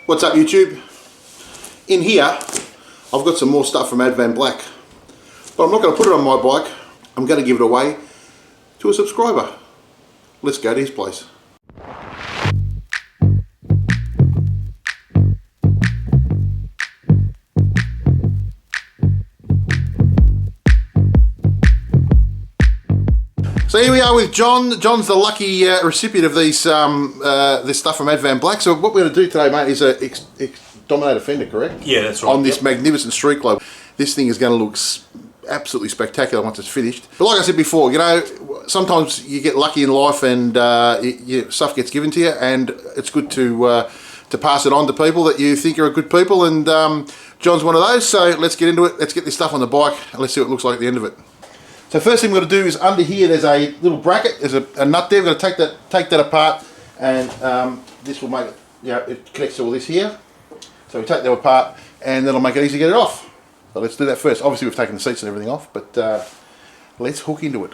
What's up YouTube? In here I've got some more stuff from Advanblack, but I'm not going to put it on my bike. I'm going to give it away to a subscriber. Let's go to his place. So here we are with John. John's the lucky recipient of these this stuff from Advanblack. So what we're going to do today, mate, is a Dominator fender, correct? Yeah, that's right. On this magnificent street globe. This thing is going to look absolutely spectacular once it's finished. But like I said before, you know, sometimes you get lucky in life and stuff gets given to you, and it's good to pass it on to people that you think are good people. And John's one of those. So let's get into it. Let's get this stuff on the bike and let's see what it looks like at the end of it. So first thing we're going to do is under here there's a little bracket, there's a nut there. We're going to take that apart, and this will make it, it connects to all this here. So we take them apart and that'll make it easy to get it off. So let's do that first. Obviously we've taken the seats and everything off, but let's hook into it.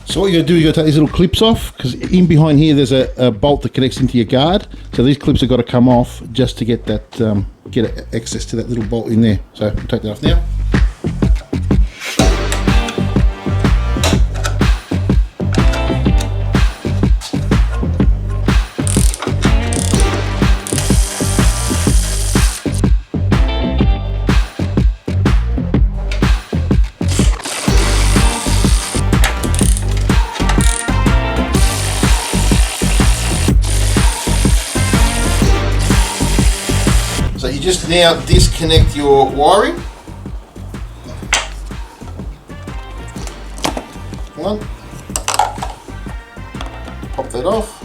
So what you're going to do is you're going to take these little clips off, because in behind here there's a bolt that connects into your guard. So these clips have got to come off just to get that get access to that little bolt in there. So we'll take that off now. So you just now disconnect your wiring. Come on. Pop that off.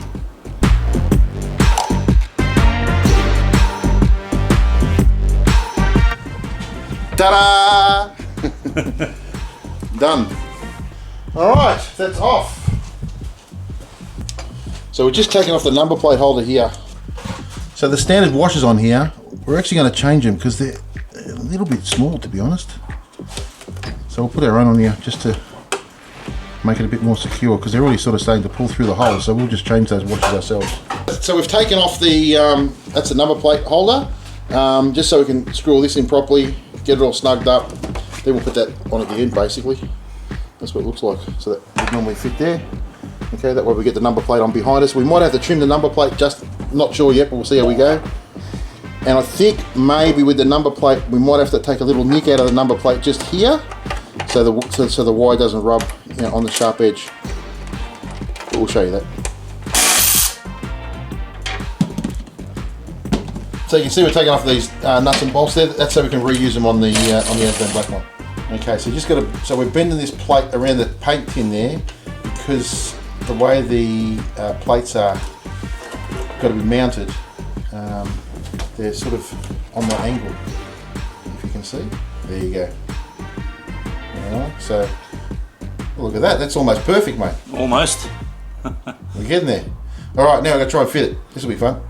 Ta-da! Done. Alright, that's off. So we're just taking off the number plate holder here. So the standard washers on here, we're actually going to change them because they're a little bit small, to be honest. So we'll put our own on here just to make it a bit more secure, because they're already sort of starting to pull through the holes, so we'll just change those washers ourselves. So we've taken off the, that's the number plate holder, just so we can screw all this in properly, get it all snugged up. Then we'll put that on at the end, basically. That's what it looks like. So that would normally fit there. Okay, that way we get the number plate on behind us. We might have to trim the number plate, just not sure yet, but we'll see how we go. And I think maybe with the number plate, we might have to take a little nick out of the number plate just here, so the wire doesn't rub on the sharp edge. But we'll show you that. So you can see we're taking off these nuts and bolts there. That's so we can reuse them on the Advanblack one. Okay, so you just got to. So we're bending this plate around the paint tin there, because the way the plates are got to be mounted. They're sort of on that angle, if you can see. There you go. Alright, so look at that, that's almost perfect, mate. Almost. We're getting there. Alright, now I'm going to try and fit it. This will be fun.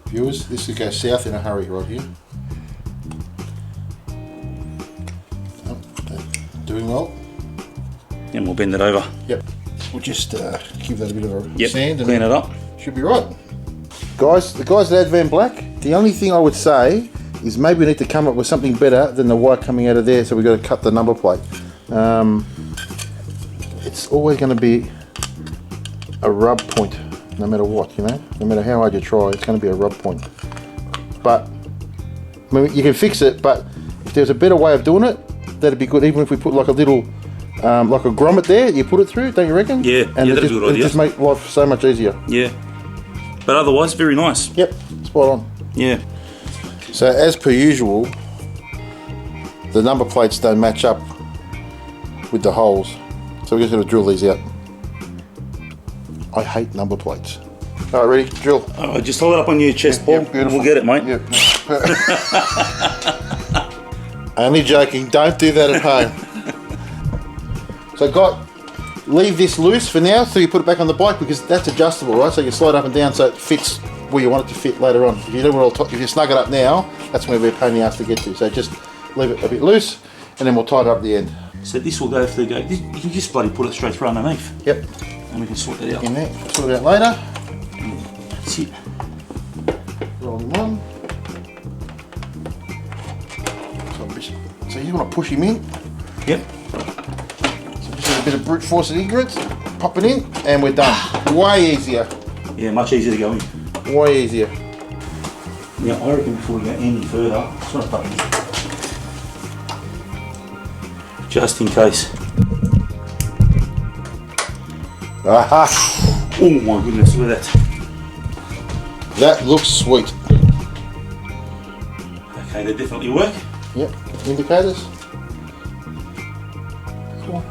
Viewers, this will go south in a hurry right here. Doing well. And we'll bend it over. Yep. We'll just give that a bit of a sand and clean it up. Should be right. Guys, the guys at Advanblack, the only thing I would say is maybe we need to come up with something better than the wire coming out of there, so we've got to cut the number plate. It's always going to be a rub point, no matter what, you know? No matter how hard you try, it's going to be a rub point. But, I mean, you can fix it, but if there's a better way of doing it, that'd be good. Even if we put like a little, like a grommet there, you put it through, don't you reckon? Yeah, and that's a good idea. It just make life so much easier. Yeah, but otherwise very nice. Yep, spot on. Yeah. So as per usual, the number plates don't match up with the holes, so we're just going to drill these out. I hate number plates. All right, ready? Drill. Oh, just hold it up on your chest, Paul. Yep, beautiful. We'll get it, mate. Yep. Only joking, don't do that at home. So leave this loose for now so you put it back on the bike, because that's adjustable, right? So you slide up and down so it fits where you want it to fit later on. If you don't want to, if you snug it up now, that's going to be a pain in the ass to get to. So just leave it a bit loose, and then we'll tie it up at the end. So this will go through. You can just bloody put it straight through underneath. Yep. And we can sort that out. In there. Sort it out later. That's it. Roll him on. So you want to push him in. Yep. So just a bit of brute force of ignorance. Pop it in, and we're done. Way easier. Yeah, much easier to go in. Way easier. Now I reckon before we go any further, just want to put it in. Just in case. Aha! Oh my goodness, look at that. That looks sweet. Okay, they definitely work. Yep. Indicators. Cool.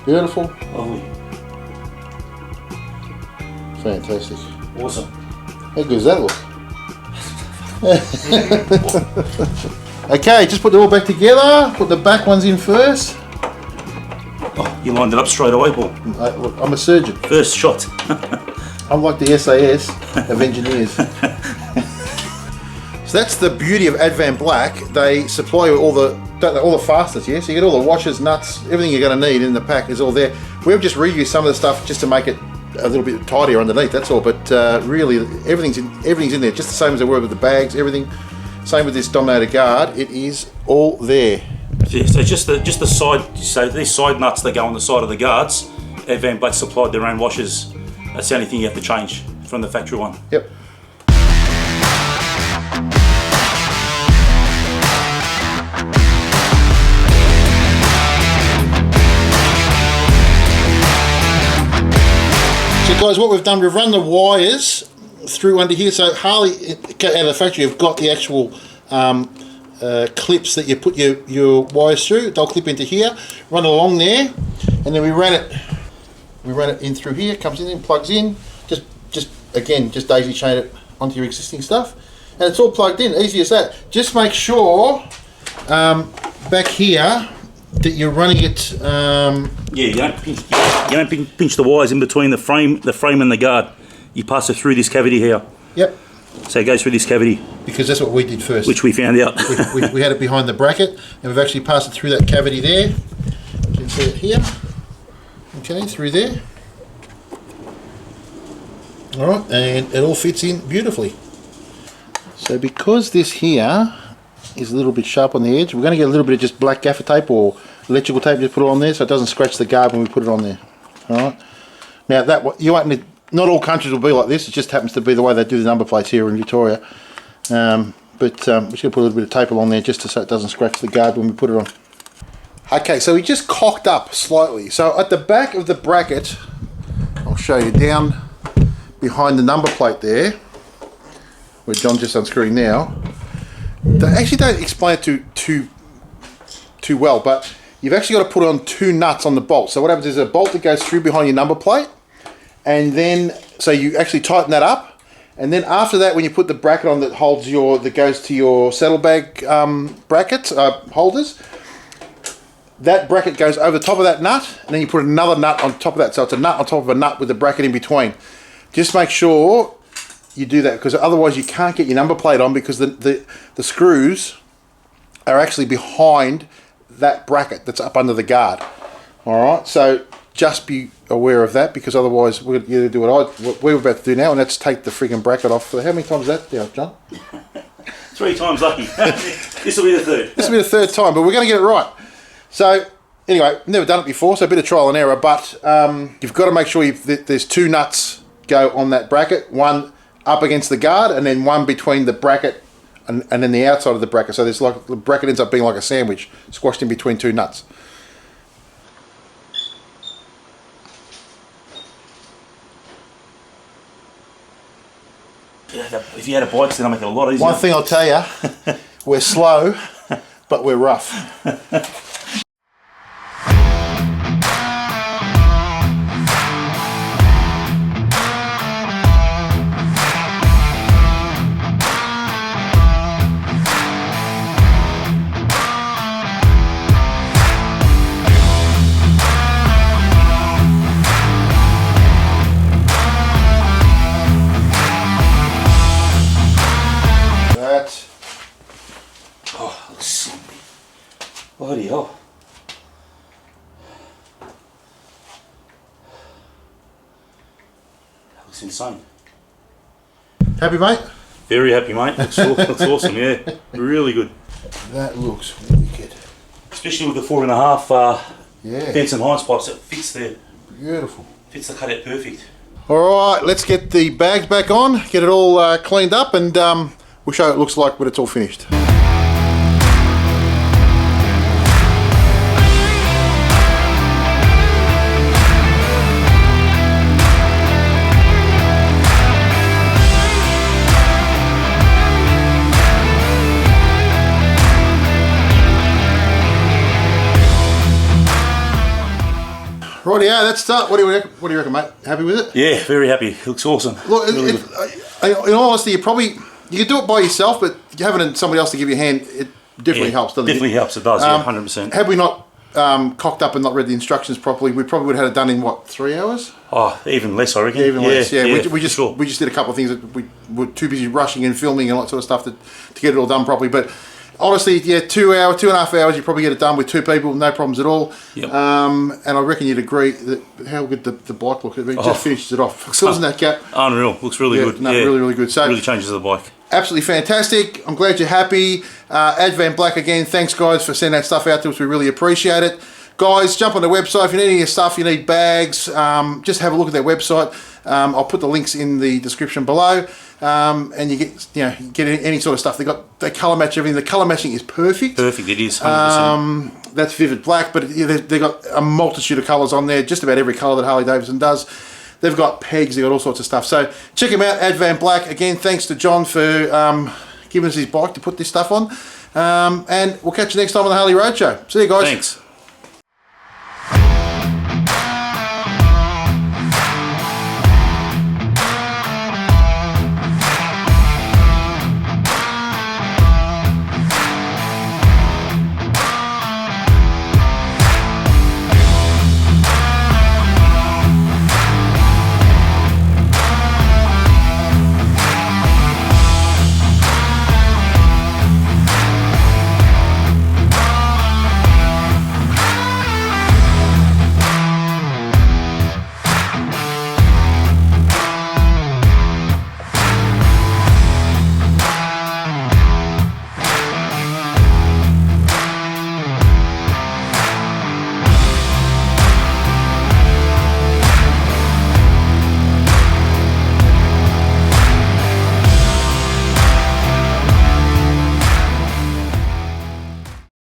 Beautiful. Lovely. Fantastic. Awesome. How good does that look? Okay, just put it all back together. Put the back ones in first. Oh, you lined it up straight away, Paul. Look, I'm a surgeon. First shot. I'm like the SAS of engineers. So that's the beauty of Advanblack. They supply you all the fasteners, yeah? So you get all the washers, nuts, everything you're going to need in the pack is all there. We've just reused some of the stuff just to make it a little bit tidier underneath, that's all. But really, everything's in there, just the same as they were with the bags, everything. Same with this Dominator guard, it is all there. Yeah, so just the side, so these side nuts that go on the side of the guards, Advanblack supplied their own washers. That's the only thing you have to change from the factory one. Yep. So guys, what we've done, we've run the wires through under here. So Harley out of the factory have got the actual clips that you put your wires through. They'll clip into here, run along there, and then we ran it in through here. Comes in, plugs in. Just daisy chain it onto your existing stuff, and it's all plugged in. Easy as that. Just make sure back here that you're running it. Yeah, you don't pinch the wires in between the frame and the guard. You pass it through this cavity here. Yep. So it goes through this cavity. Because that's what we did first. Which we found out. we had it behind the bracket, and we've actually passed it through that cavity there. You can see it here. Okay, through there. All right, and it all fits in beautifully. So because this here is a little bit sharp on the edge, we're going to get a little bit of just black gaffer tape or electrical tape, just put it on there so it doesn't scratch the guard when we put it on there. All right. Now that you won't need, not all countries will be like this. It just happens to be the way they do the number plates here in Victoria. But we're just going to put a little bit of tape along there just so it doesn't scratch the guard when we put it on. Okay, so we just cocked up slightly. So at the back of the bracket, I'll show you down behind the number plate there, where John's just unscrewing now. They actually don't explain it too well, but you've actually got to put on two nuts on the bolt. So what happens is a bolt that goes through behind your number plate, and then so you actually tighten that up, and then after that, when you put the bracket on that holds that goes to your saddlebag brackets holders, that bracket goes over the top of that nut, and then you put another nut on top of that. So it's a nut on top of a nut with a bracket in between. Just make sure you do that, because otherwise you can't get your number plate on, because the screws are actually behind that bracket that's up under the guard. All right, so just be aware of that, because otherwise we're going to do what we're about to do now, and that's take the frigging bracket off. How many times is that now, John? 3 times lucky. This will be the third. This will be the third time, but we're going to get it right. So anyway, never done it before, so a bit of trial and error, but you've got to make sure there's two nuts go on that bracket, one up against the guard and then one between the bracket and then the outside of the bracket. So there's like the bracket ends up being like a sandwich squashed in between two nuts. If you had a bike, then I'll make it a lot easier. One thing I'll tell you, we're slow, but we're rough. Bloody hell. That looks insane. Happy, mate? Very happy, mate. Looks awesome, yeah. Really good. That looks wicked. Especially with the 4.5 Yeah. Benson Hines pipes, it fits there. Beautiful. Fits the cutout perfect. All right, let's get the bags back on, get it all cleaned up, and we'll show you what it looks like when it's all finished. Right, yeah, that's start. What do you reckon, mate? Happy with it? Yeah, very happy. Looks awesome. Look, really in all honesty, you can do it by yourself, but having somebody else to give you a hand, it definitely helps, doesn't it? Definitely helps. It does. Yeah, 100%. Had we not cocked up and not read the instructions properly, we probably would have had it done in what, 3 hours? Oh, even less, I reckon. Even less. Yeah, we just sure. we just did a couple of things that we were too busy rushing and filming and all that sort of stuff to get it all done properly, but. Honestly, yeah, 2.5 hours, you probably get it done with 2 people, no problems at all. Yep. And I reckon you'd agree that how good the bike looks. It just finishes it off. Closing that gap. Unreal. Looks really good. No, really, really good. So really changes the bike. Absolutely fantastic. I'm glad you're happy. Advanblack again, thanks guys for sending that stuff out to us. We really appreciate it. Guys, jump on the website. If you need any stuff, you need bags, just have a look at their website. I'll put the links in the description below. And you get any sort of stuff. They colour match everything. The colour matching is perfect. Perfect, it is 100%. That's vivid black, but they've got a multitude of colours on there. Just about every colour that Harley Davidson does. They've got pegs. They've got all sorts of stuff. So check them out. Advanblack. Again, thanks to John for giving us his bike to put this stuff on. And we'll catch you next time on the Harley Road Show. See you guys. Thanks.